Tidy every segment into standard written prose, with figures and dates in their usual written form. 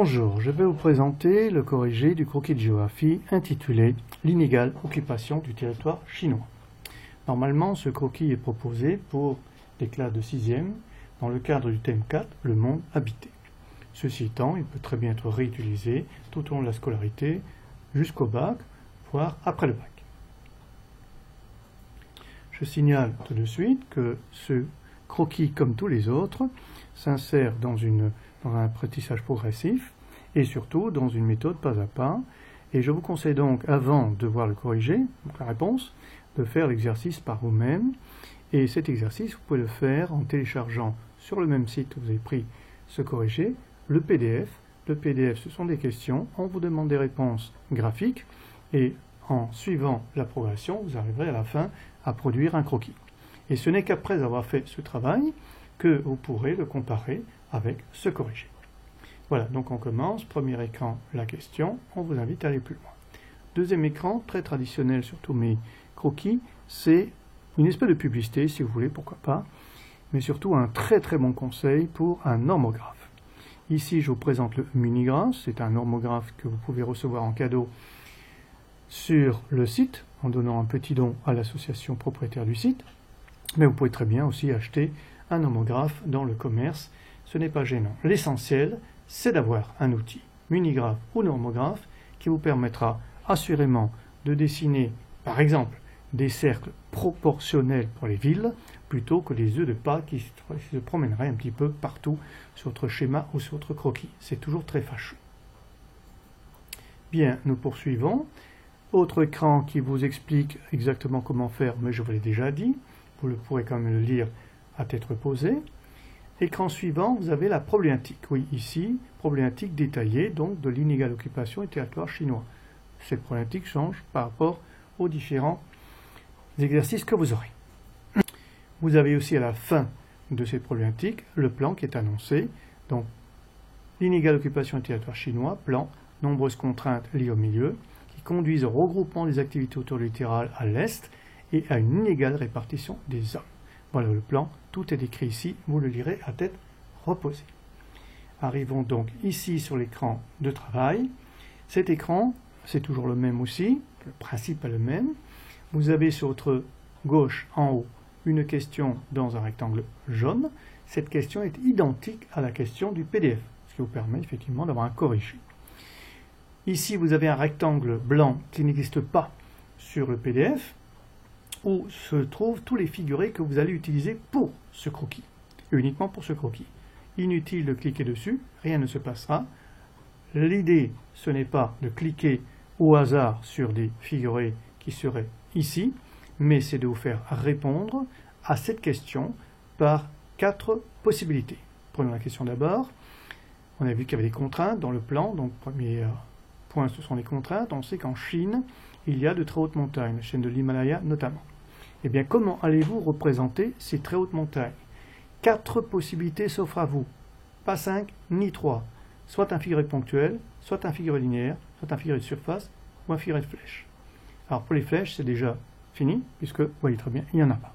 Bonjour, je vais vous présenter le corrigé du croquis de géographie intitulé « L'inégale occupation du territoire chinois ». Normalement, ce croquis est proposé pour des classes de 6e dans le cadre du thème 4, le monde habité. Ceci étant, il peut très bien être réutilisé tout au long de la scolarité jusqu'au bac, voire après le bac. Je signale tout de suite que ce croquis, comme tous les autres, s'insère dans un apprentissage progressif et surtout dans une méthode pas à pas. Et je vous conseille donc, avant de voir le corrigé, donc la réponse, de faire l'exercice par vous-même. Et cet exercice, vous pouvez le faire en téléchargeant sur le même site où vous avez pris ce corrigé, le PDF. Le PDF, ce sont des questions. On vous demande des réponses graphiques et en suivant la progression, vous arriverez à la fin à produire un croquis. Et ce n'est qu'après avoir fait ce travail que vous pourrez le comparer avec ce corrigé. Voilà, donc on commence. Premier écran, la question. On vous invite à aller plus loin. Deuxième écran, très traditionnel sur tous mes croquis, c'est une espèce de publicité, si vous voulez, pourquoi pas, mais surtout un très très bon conseil pour un normographe. Ici, je vous présente le Munigraph. C'est un normographe que vous pouvez recevoir en cadeau sur le site, en donnant un petit don à l'association propriétaire du site. Mais vous pouvez très bien aussi acheter un normographe dans le commerce. Ce n'est pas gênant. L'essentiel, c'est d'avoir un outil, Munigraph ou normographe, qui vous permettra assurément de dessiner, par exemple, des cercles proportionnels pour les villes, plutôt que des œufs de Pâques qui se promèneraient un petit peu partout sur votre schéma ou sur votre croquis. C'est toujours très fâcheux. Bien, nous poursuivons. Autre écran qui vous explique exactement comment faire, mais je vous l'ai déjà dit. Vous pourrez quand même le lire à tête reposée. Écran suivant, vous avez la problématique. Oui, ici, problématique détaillée, donc de l'inégale occupation du territoire chinois. Cette problématique change par rapport aux différents exercices que vous aurez. Vous avez aussi à la fin de cette problématique le plan qui est annoncé. Donc, l'inégale occupation du territoire chinois, plan, nombreuses contraintes liées au milieu, qui conduisent au regroupement des activités autour du littoral à l'est et à une inégale répartition des hommes. Voilà le plan, tout est décrit ici, vous le lirez à tête reposée. Arrivons donc ici sur l'écran de travail. Cet écran, c'est toujours le même aussi, le principe est le même. Vous avez sur votre gauche en haut une question dans un rectangle jaune. Cette question est identique à la question du PDF, ce qui vous permet effectivement d'avoir un corrigé. Ici, vous avez un rectangle blanc qui n'existe pas sur le PDF, où se trouvent tous les figurés que vous allez utiliser pour ce croquis, et uniquement pour ce croquis. Inutile de cliquer dessus, rien ne se passera. L'idée, ce n'est pas de cliquer au hasard sur des figurés qui seraient ici, mais c'est de vous faire répondre à cette question par 4 possibilités. Prenons la question d'abord. On a vu qu'il y avait des contraintes dans le plan, donc premier point, ce sont les contraintes. On sait qu'en Chine, il y a de très hautes montagnes, la chaîne de l'Himalaya notamment. Eh bien, comment allez-vous représenter ces très hautes montagnes? 4 possibilités s'offrent à vous, pas 5 ni 3. Soit un figuré ponctuel, soit un figuré linéaire, soit un figuré de surface, ou un figuré de flèche. Alors pour les flèches, c'est déjà fini, puisque, vous voyez très bien, il n'y en a pas.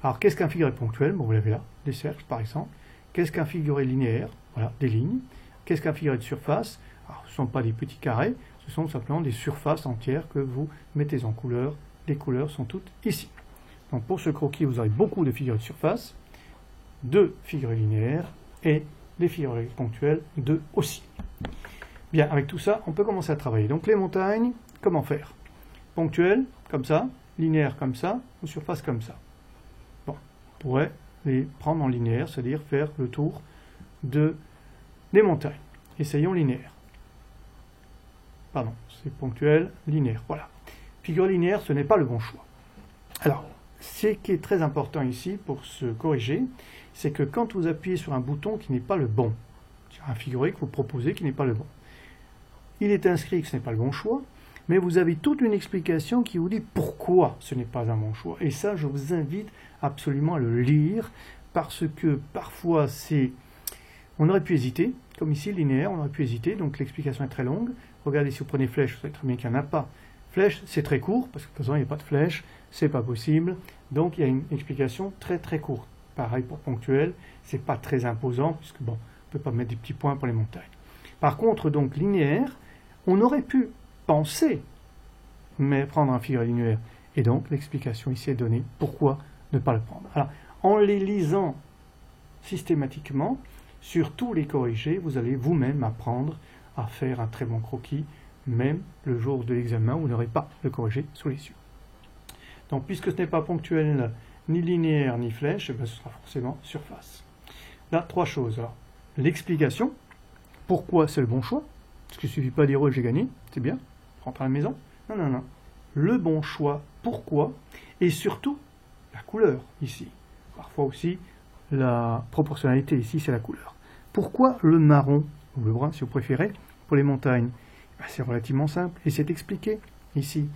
Alors qu'est-ce qu'un figuré ponctuel? Bon, vous l'avez là, des cercles par exemple. Qu'est-ce qu'un figuré linéaire? Voilà, des lignes. Qu'est-ce qu'un figuré de surface? Alors, ce ne sont pas des petits carrés, ce sont simplement des surfaces entières que vous mettez en couleur. Les couleurs sont toutes ici. Donc pour ce croquis, vous aurez beaucoup de figurés de surface, 2 figurés linéaires et des figurés ponctuels, 2 aussi. Bien, avec tout ça, on peut commencer à travailler. Donc les montagnes, comment faire? Ponctuel, comme ça, linéaire comme ça, ou surface comme ça. Bon, on pourrait les prendre en linéaire, c'est-à-dire faire le tour des montagnes. Essayons linéaire. Pardon, c'est ponctuel, linéaire, voilà. Figure linéaire, ce n'est pas le bon choix. Alors, ce qui est très important ici pour se corriger, c'est que quand vous appuyez sur un bouton qui n'est pas le bon, sur un figuré que vous proposez qui n'est pas le bon, il est inscrit que ce n'est pas le bon choix, mais vous avez toute une explication qui vous dit pourquoi ce n'est pas un bon choix. Et ça, je vous invite absolument à le lire, parce que parfois on aurait pu hésiter, comme ici, linéaire, on aurait pu hésiter, donc l'explication est très longue. Regardez, si vous prenez flèche, vous savez très bien qu'il n'y en a pas. Flèche, c'est très court, parce que de toute façon, il n'y a pas de flèche, c'est pas possible. Donc, il y a une explication très très courte. Pareil pour ponctuel, c'est pas très imposant, puisque bon, on ne peut pas mettre des petits points pour les montagnes. Par contre, donc linéaire, on aurait pu penser, mais prendre un figuré linéaire. Et donc, l'explication ici est donnée. Pourquoi ne pas le prendre? Alors, en les lisant systématiquement, sur tous les corrigés, vous allez vous-même apprendre à faire un très bon croquis, même le jour de l'examen où vous n'aurez pas le corrigé sous les yeux. Donc, puisque ce n'est pas ponctuel, ni linéaire, ni flèche, ce sera forcément surface. Là, trois choses. L'explication, pourquoi c'est le bon choix, parce qu'il ne suffit pas de dire « oh, j'ai gagné », c'est bien, rentre à la maison. Non, non, non. Le bon choix, pourquoi, et surtout, la couleur, ici. Parfois aussi, la proportionnalité, ici, c'est la couleur. Pourquoi le marron, ou le brun, si vous préférez, pour les montagnes? C'est relativement simple, et c'est expliqué, ici.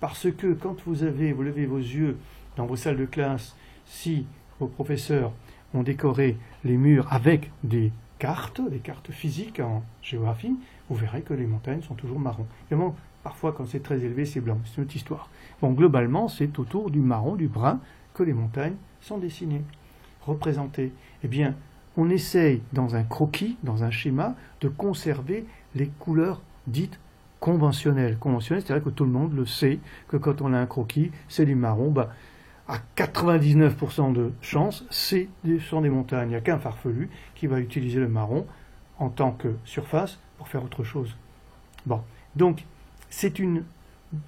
Parce que quand vous levez vos yeux dans vos salles de classe, si vos professeurs ont décoré les murs avec des cartes physiques en géographie, vous verrez que les montagnes sont toujours marron. Évidemment, parfois, quand c'est très élevé, c'est blanc. C'est une autre histoire. Bon, globalement, c'est autour du marron, du brun, que les montagnes sont dessinées, représentées. Eh bien, on essaye, dans un croquis, dans un schéma, de conserver les couleurs dites conventionnelles. Conventionnelles, c'est-à-dire que tout le monde le sait, que quand on a un croquis, c'est du marron. À 99% de chances, ce sont des montagnes. Il n'y a qu'un farfelu qui va utiliser le marron en tant que surface pour faire autre chose. Bon, donc, c'est une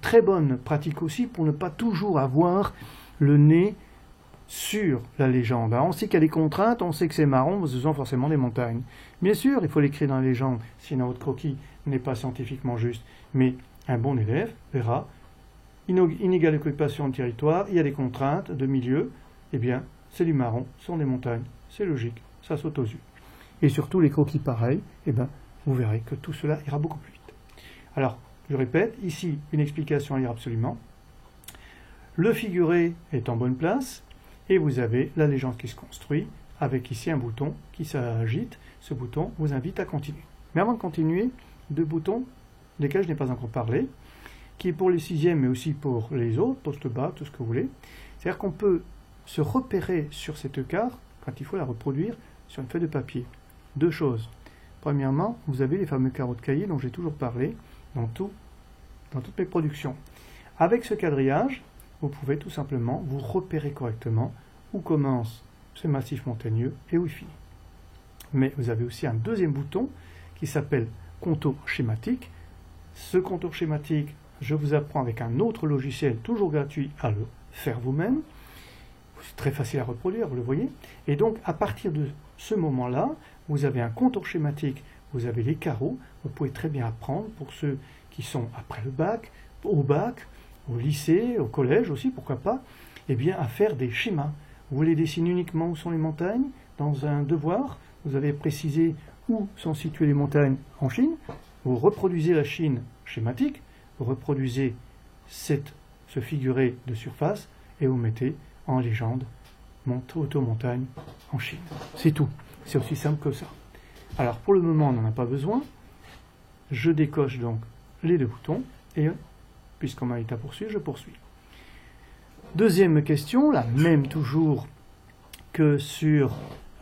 très bonne pratique aussi pour ne pas toujours avoir le nez sur la légende. Alors, on sait qu'il y a des contraintes, on sait que c'est marron, ce sont forcément des montagnes. Bien sûr, il faut l'écrire dans la légende, sinon votre croquis n'est pas scientifiquement juste. Mais un bon élève verra, inégale occupation de territoire, il y a des contraintes de milieu, eh bien, c'est du marron, ce sont des montagnes, c'est logique, ça saute aux yeux. Et surtout, les croquis pareils, eh bien, vous verrez que tout cela ira beaucoup plus vite. Alors, je répète, ici, une explication à lire absolument. Le figuré est en bonne place, et vous avez la légende qui se construit, avec ici un bouton qui s'agite. Ce bouton vous invite à continuer. Mais avant de continuer, deux boutons desquels je n'ai pas encore parlé, qui est pour les sixièmes, mais aussi pour les autres, poste bas, tout ce que vous voulez. C'est-à-dire qu'on peut se repérer sur cette carte, quand il faut la reproduire, sur une feuille de papier. Deux choses. Premièrement, vous avez les fameux carreaux de cahier dont j'ai toujours parlé dans toutes mes productions. Avec ce quadrillage, vous pouvez tout simplement vous repérer correctement où commence ce massif montagneux et où il finit. Mais vous avez aussi un deuxième bouton qui s'appelle contour schématique. Ce contour schématique, je vous apprends avec un autre logiciel toujours gratuit à le faire vous-même. C'est très facile à reproduire, vous le voyez. Et donc, à partir de ce moment-là, vous avez un contour schématique, vous avez les carreaux, vous pouvez très bien apprendre pour ceux qui sont après le bac, au lycée, au collège aussi, pourquoi pas, eh bien, à faire des schémas. Vous les dessinez uniquement où sont les montagnes, dans un devoir, vous avez précisé où sont situées les montagnes en Chine, vous reproduisez la Chine schématique, vous reproduisez ce figuré de surface, et vous mettez en légende auto-montagne en Chine. C'est tout. C'est aussi simple que ça. Alors, pour le moment, on n'en a pas besoin. Je décoche donc les deux boutons, et puisqu'on m'a dit à poursuivre, je poursuis. Deuxième question, la même toujours que sur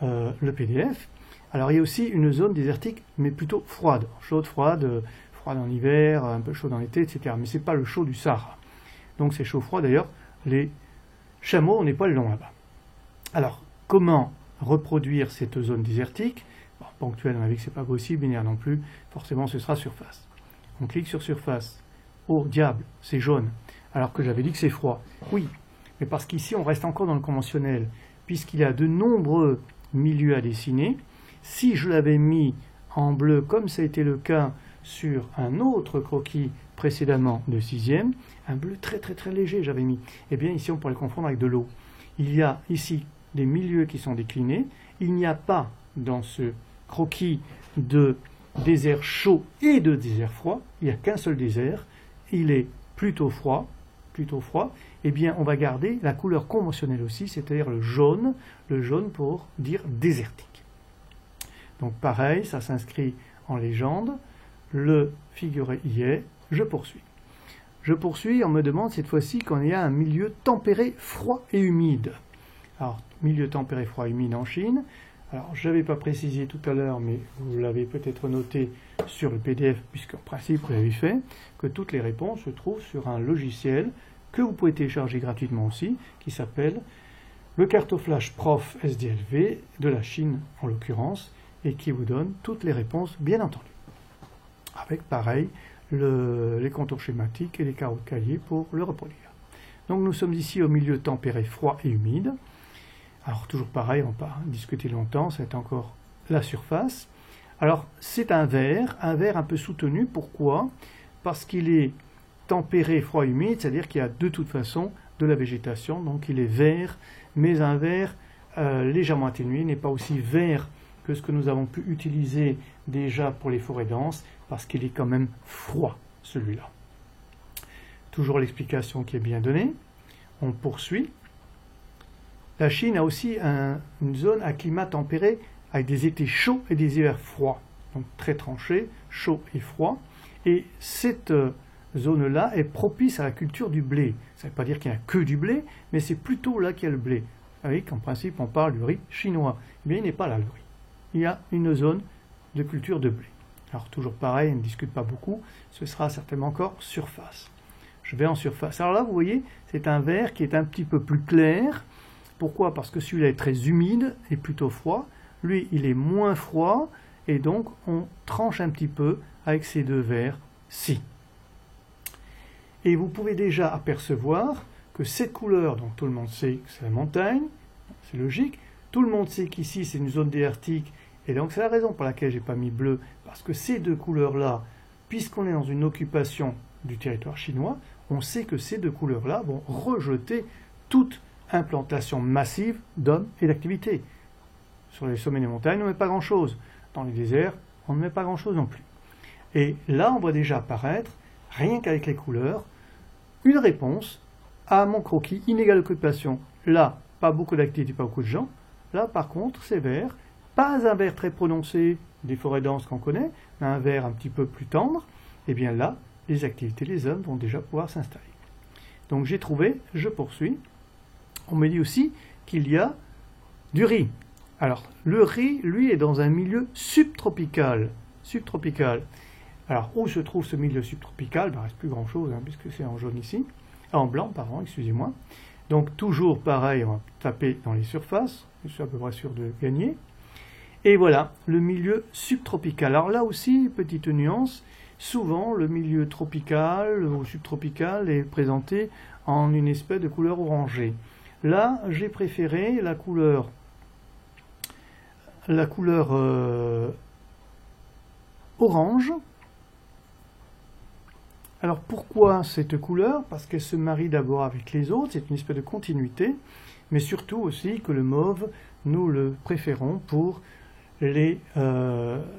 le PDF. Alors, il y a aussi une zone désertique, mais plutôt froide. Chaude, froide en hiver, un peu chaude en été, etc. Mais ce n'est pas le chaud du Sahara. Donc, c'est chaud-froid. D'ailleurs, les chameaux ont des poils longs là-bas. Alors, comment reproduire cette zone désertique? Bon, ponctuelle, on a vu que ce n'est pas possible, binaire non plus. Forcément, ce sera surface. On clique sur surface. Oh, diable, c'est jaune. Alors que j'avais dit que c'est froid. Oui, mais parce qu'ici, on reste encore dans le conventionnel. Puisqu'il y a de nombreux milieux à dessiner. Si je l'avais mis en bleu, comme ça a été le cas sur un autre croquis précédemment de 6e, un bleu très très très léger j'avais mis. Eh bien ici on pourrait le confondre avec de l'eau. Il y a ici des milieux qui sont déclinés. Il n'y a pas dans ce croquis de désert chaud et de désert froid. Il n'y a qu'un seul désert. Il est plutôt froid. Eh bien on va garder la couleur conventionnelle aussi, c'est-à-dire le jaune pour dire désertique. Donc pareil, ça s'inscrit en légende. Le figuré y est, je poursuis. Je poursuis, on me demande cette fois-ci quand il y a un milieu tempéré, froid et humide. Alors, milieu tempéré, froid et humide en Chine, Alors, je n'avais pas précisé tout à l'heure, mais vous l'avez peut-être noté sur le PDF, puisqu'en principe, vous l'avez fait, que toutes les réponses se trouvent sur un logiciel que vous pouvez télécharger gratuitement aussi, qui s'appelle le Cartoflash Prof SDLV, de la Chine en l'occurrence, et qui vous donne toutes les réponses, bien entendu. Avec, pareil, les contours schématiques et les carreaux de cahier pour le reproduire. Donc nous sommes ici au milieu tempéré, froid et humide. Alors toujours pareil, on va pas discuter longtemps, c'est encore la surface. Alors c'est un verre un peu soutenu. Pourquoi? Parce qu'il est tempéré, froid, humide, c'est-à-dire qu'il y a de toute façon de la végétation, donc il est vert, mais un vert légèrement atténué, n'est pas aussi vert que ce que nous avons pu utiliser déjà pour les forêts denses, parce qu'il est quand même froid, celui-là. Toujours l'explication qui est bien donnée. On poursuit. La Chine a aussi une zone à climat tempéré, avec des étés chauds et des hivers froids, donc très tranchés, chaud et froid. Et cette zone-là est propice à la culture du blé. Ça ne veut pas dire qu'il n'y a que du blé, mais c'est plutôt là qu'il y a le blé. Vous voyez qu'en principe, on parle du riz chinois. Eh bien, il n'est pas là, le riz. Il y a une zone de culture de blé. Alors, toujours pareil, on ne discute pas beaucoup. Ce sera certainement encore surface. Je vais en surface. Alors là, vous voyez, c'est un vert qui est un petit peu plus clair. Pourquoi? Parce que celui-là est très humide et plutôt froid. Lui, il est moins froid. Et donc, on tranche un petit peu avec ces deux verts-ci. Et vous pouvez déjà apercevoir que cette couleur, dont tout le monde sait que c'est la montagne, c'est logique, tout le monde sait qu'ici c'est une zone désertique, et donc c'est la raison pour laquelle je n'ai pas mis bleu, parce que ces deux couleurs-là, puisqu'on est dans une occupation du territoire chinois, on sait que ces deux couleurs-là vont rejeter toute implantation massive d'hommes et d'activités. Sur les sommets des montagnes, on ne met pas grand-chose. Dans les déserts, on ne met pas grand-chose non plus. Et là, on voit déjà apparaître, rien qu'avec les couleurs, une réponse à mon croquis inégale occupation. Là, pas beaucoup d'activités, pas beaucoup de gens. Là, par contre, c'est vert. Pas un vert très prononcé des forêts denses qu'on connaît, mais un vert un petit peu plus tendre. Et bien là, les activités, les hommes vont déjà pouvoir s'installer. Donc j'ai trouvé, je poursuis. On me dit aussi qu'il y a du riz. Alors, le riz, lui, est dans un milieu subtropical. Alors, où se trouve ce milieu subtropical? Il ne reste plus grand-chose, puisque c'est en jaune ici. En blanc, pardon, excusez-moi. Donc, toujours pareil, on va taper dans les surfaces. Je suis à peu près sûr de gagner. Et voilà, le milieu subtropical. Alors là aussi, petite nuance. Souvent, le milieu tropical ou subtropical est présenté en une espèce de couleur orangée. Là, j'ai préféré la couleur orange. Alors pourquoi cette couleur? Parce qu'elle se marie d'abord avec les autres, c'est une espèce de continuité, mais surtout aussi que le mauve, nous le préférons pour les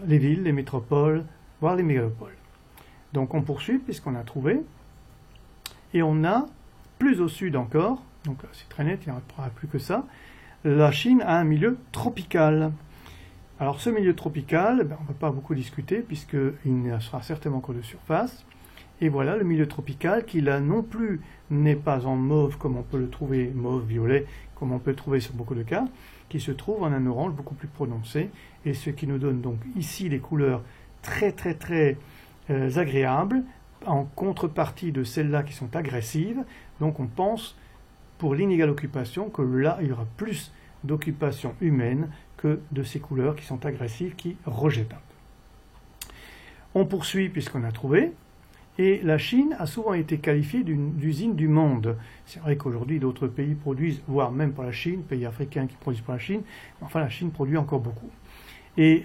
villes, les métropoles, voire les mégalopoles. Donc on poursuit puisqu'on a trouvé, et on a plus au sud encore, donc là c'est très net, il n'y aura plus que ça, la Chine a un milieu tropical. Alors ce milieu tropical, on ne va pas beaucoup discuter puisqu'il ne sera certainement que de surface. Et voilà le milieu tropical qui là non plus n'est pas en mauve comme on peut le trouver, mauve-violet, comme on peut le trouver sur beaucoup de cas, qui se trouve en un orange beaucoup plus prononcé, et ce qui nous donne donc ici les couleurs très agréables, en contrepartie de celles-là qui sont agressives. Donc on pense, pour l'inégale occupation, que là il y aura plus d'occupation humaine que de ces couleurs qui sont agressives, qui rejettent un peu. On poursuit puisqu'on a trouvé. Et la Chine a souvent été qualifiée d'usine du monde. C'est vrai qu'aujourd'hui, d'autres pays produisent, voire même pour la Chine, pays africains qui produisent pour la Chine, mais enfin la Chine produit encore beaucoup. Et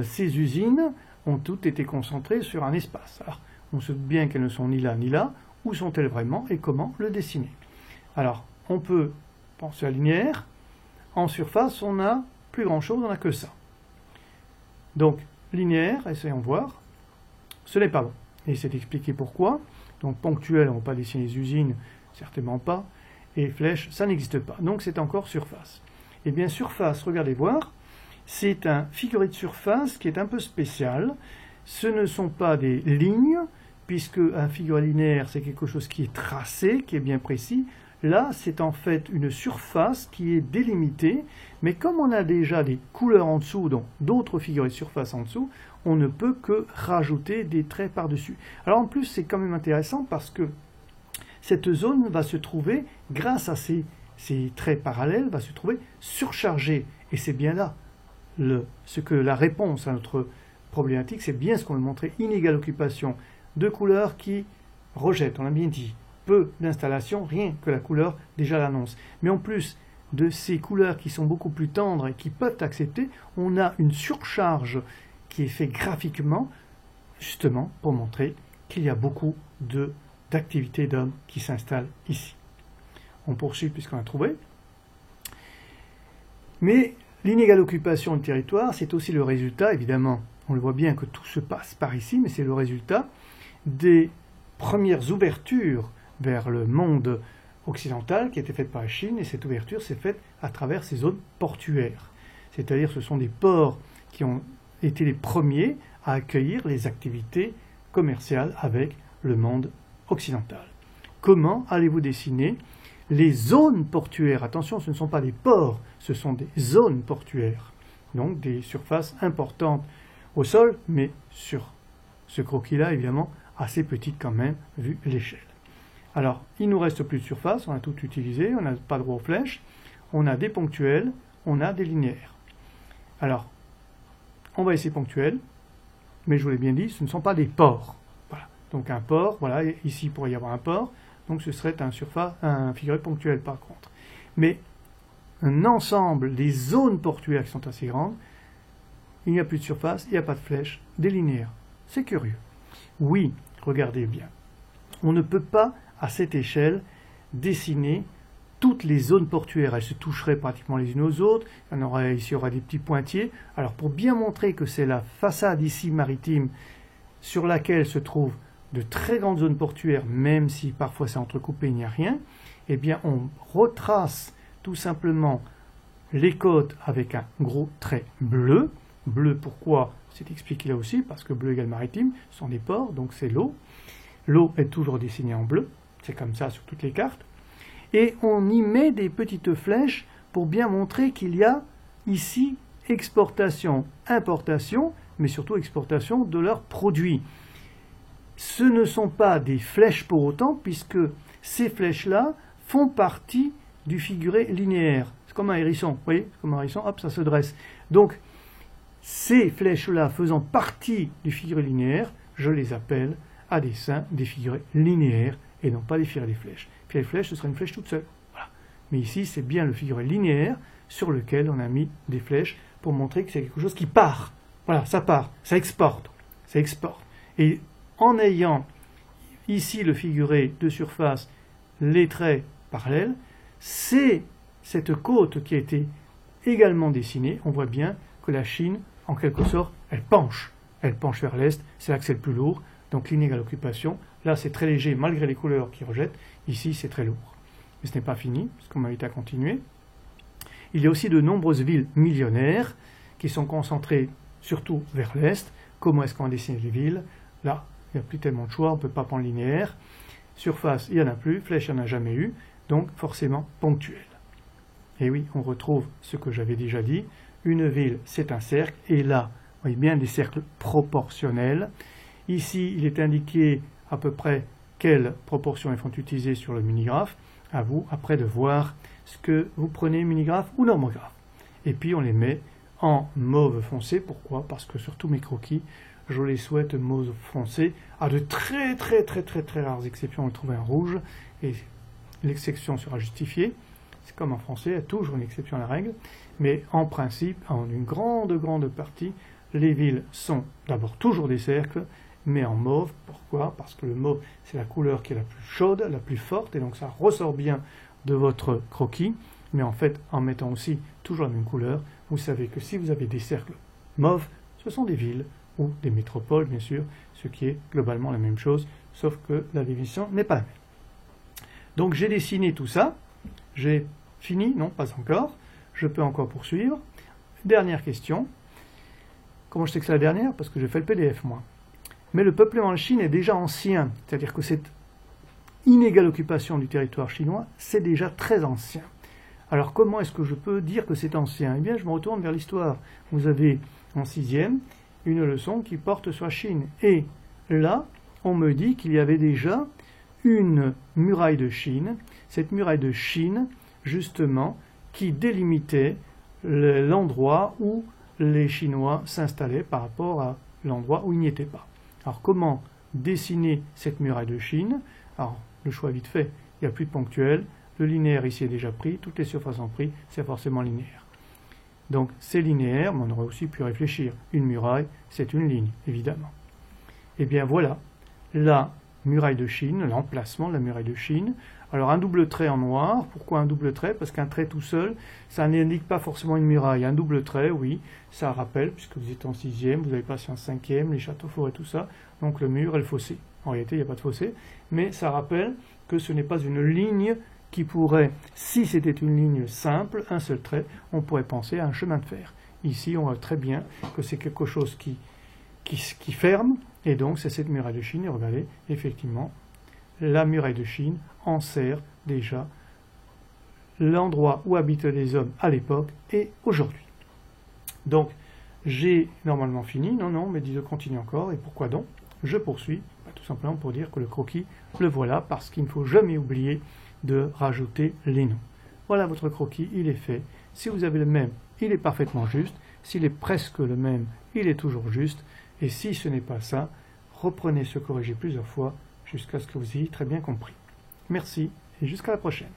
ces usines ont toutes été concentrées sur un espace. Alors, on se doute bien qu'elles ne sont ni là ni là. Où sont-elles vraiment et comment le dessiner? Alors, on peut penser à la lumière. En surface, on n'a plus grand-chose, on n'a que ça. Donc, linéaire, essayons de voir, ce n'est pas bon. Et c'est expliqué pourquoi. Donc ponctuel, on ne va pas dessiner les usines, certainement pas. Et flèche, ça n'existe pas. Donc c'est encore surface. Et bien surface, regardez voir, c'est un figuré de surface qui est un peu spécial. Ce ne sont pas des lignes, puisque un figuré linéaire, c'est quelque chose qui est tracé, qui est bien précis. là, c'est en fait une surface qui est délimitée, mais comme on a déjà des couleurs en dessous, donc d'autres figurés de surface en dessous, on ne peut que rajouter des traits par-dessus. Alors en plus, c'est quand même intéressant parce que cette zone va se trouver, grâce à ces traits parallèles, va se trouver surchargée. Et c'est bien là ce que la réponse à notre problématique, c'est bien ce qu'on veut montrer, inégale occupation de couleurs qui rejettent, on l'a bien dit, peu d'installation, rien que la couleur déjà l'annonce. Mais en plus de ces couleurs qui sont beaucoup plus tendres et qui peuvent accepter, on a une surcharge qui est faite graphiquement, justement pour montrer qu'il y a beaucoup d'activités d'hommes qui s'installent ici. On poursuit puisqu'on a trouvé. Mais l'inégale occupation du territoire, c'est aussi le résultat, évidemment, on le voit bien que tout se passe par ici, mais c'est le résultat des premières ouvertures vers le monde occidental qui a été faite par la Chine, et cette ouverture s'est faite à travers ces zones portuaires. C'est-à-dire ce sont des ports qui ont été les premiers à accueillir les activités commerciales avec le monde occidental. Comment allez-vous dessiner les zones portuaires? Attention, ce ne sont pas des ports, ce sont des zones portuaires. Donc des surfaces importantes au sol, mais sur ce croquis-là, évidemment, assez petite quand même, vu l'échelle. Alors, il ne nous reste plus de surface, on a tout utilisé, on n'a pas droit aux flèches, on a des ponctuels, on a des linéaires. Alors, on va essayer ponctuel, mais je vous l'ai bien dit, ce ne sont pas des ports. Voilà. Donc un port, voilà, ici il pourrait y avoir un port, donc ce serait un figuré ponctuel par contre. Mais un ensemble des zones portuaires qui sont assez grandes, il n'y a plus de surface, il n'y a pas de flèches, des linéaires. C'est curieux. Oui, regardez bien. On ne peut pas, à cette échelle, dessiner toutes les zones portuaires. Elles se toucheraient pratiquement les unes aux autres. Ici, il y aura des petits pointiers. Alors, pour bien montrer que c'est la façade ici maritime sur laquelle se trouvent de très grandes zones portuaires, même si parfois c'est entrecoupé, il n'y a rien, eh bien, on retrace tout simplement les côtes avec un gros trait bleu. Bleu, pourquoi? C'est expliqué là aussi, parce que bleu égale maritime, ce sont des ports, donc c'est l'eau. L'eau est toujours dessinée en bleu, c'est comme ça sur toutes les cartes. Et on y met des petites flèches pour bien montrer qu'il y a ici exportation, importation, mais surtout exportation de leurs produits. Ce ne sont pas des flèches pour autant, puisque ces flèches-là font partie du figuré linéaire. C'est comme un hérisson, vous voyez, comme un hérisson, hop, ça se dresse. Donc, ces flèches-là faisant partie du figuré linéaire, je les appelle à dessein des figurés linéaires et non pas des figurés des flèches. Puis les flèches, ce sera une flèche toute seule. Voilà. Mais ici, c'est bien le figuré linéaire sur lequel on a mis des flèches pour montrer que c'est quelque chose qui part. Voilà, ça part, ça exporte. Ça exporte. Et en ayant ici le figuré de surface, les traits parallèles, c'est cette côte qui a été également dessinée. On voit bien que la Chine, en quelque sorte, elle penche. Elle penche vers l'est, c'est là que c'est le plus lourd. Donc l'inégale occupation, là c'est très léger malgré les couleurs qui rejettent, ici c'est très lourd. Mais ce n'est pas fini, parce qu'on m'invite à continuer. Il y a aussi de nombreuses villes millionnaires qui sont concentrées surtout vers l'est. Comment est-ce qu'on va dessiner les villes? Là, il n'y a plus tellement de choix, on ne peut pas prendre linéaire. Surface, il n'y en a plus, flèche, il n'y en a jamais eu, donc forcément ponctuel. Et oui, on retrouve ce que j'avais déjà dit, une ville c'est un cercle, et là, vous voyez bien des cercles proportionnels. Ici, il est indiqué à peu près quelles proportions ils font utiliser sur le minigraphe. À vous, après, de voir ce que vous prenez, minigraphe ou normographe. Et puis, on les met en mauve foncé. Pourquoi? Parce que sur tous mes croquis, je les souhaite mauve foncé. À de très rares exceptions, on le trouve en rouge. Et l'exception sera justifiée. C'est comme en français, il y a toujours une exception à la règle. Mais en principe, en une grande partie, les villes sont d'abord toujours des cercles, mais en mauve. Pourquoi? Parce que le mauve, c'est la couleur qui est la plus chaude, la plus forte, et donc ça ressort bien de votre croquis. Mais en fait, en mettant aussi toujours la même couleur, vous savez que si vous avez des cercles mauves, ce sont des villes ou des métropoles, bien sûr, ce qui est globalement la même chose, sauf que la définition n'est pas la même. Donc j'ai dessiné tout ça. J'ai fini? Non, pas encore. Je peux encore poursuivre. Dernière question. Comment je sais que c'est la dernière? Parce que j'ai fait le PDF, moi. Mais le peuplement de Chine est déjà ancien, c'est-à-dire que c'est inégale occupation du territoire chinois, c'est déjà très ancien. Alors comment est-ce que je peux dire que c'est ancien? Eh bien, je me retourne vers l'histoire. Vous avez en 6e une leçon qui porte sur la Chine. Et là, on me dit qu'il y avait déjà une muraille de Chine. Cette muraille de Chine, justement, qui délimitait l'endroit où les Chinois s'installaient par rapport à l'endroit où ils n'y étaient pas. Alors comment dessiner cette muraille de Chine? Alors le choix est vite fait, il n'y a plus de ponctuel, le linéaire ici est déjà pris, toutes les surfaces ont pris, c'est forcément linéaire. Donc c'est linéaire, mais on aurait aussi pu réfléchir. Une muraille, c'est une ligne, évidemment. Et bien voilà, la muraille de Chine, l'emplacement de la muraille de Chine. Alors un double trait en noir, pourquoi un double trait? Parce qu'un trait tout seul, ça n'indique pas forcément une muraille. Un double trait, oui, ça rappelle, puisque vous êtes en 6e, vous avez passé en 5e, les châteaux forts et tout ça, donc le mur et le fossé. En réalité, il n'y a pas de fossé, mais ça rappelle que ce n'est pas une ligne qui pourrait, si c'était une ligne simple, un seul trait, on pourrait penser à un chemin de fer. Ici, on voit très bien que c'est quelque chose qui ferme, et donc c'est cette muraille de Chine, et regardez, effectivement, la muraille de Chine enserre déjà l'endroit où habitaient les hommes à l'époque et aujourd'hui. Donc, j'ai normalement fini, non, mais je continue encore, et pourquoi donc? Je poursuis, tout simplement pour dire que le croquis, le voilà, parce qu'il ne faut jamais oublier de rajouter les noms. Voilà votre croquis, il est fait. Si vous avez le même, il est parfaitement juste. S'il est presque le même, il est toujours juste. Et si ce n'est pas ça, reprenez ce corrigé plusieurs fois jusqu'à ce que vous ayez très bien compris. Merci et jusqu'à la prochaine.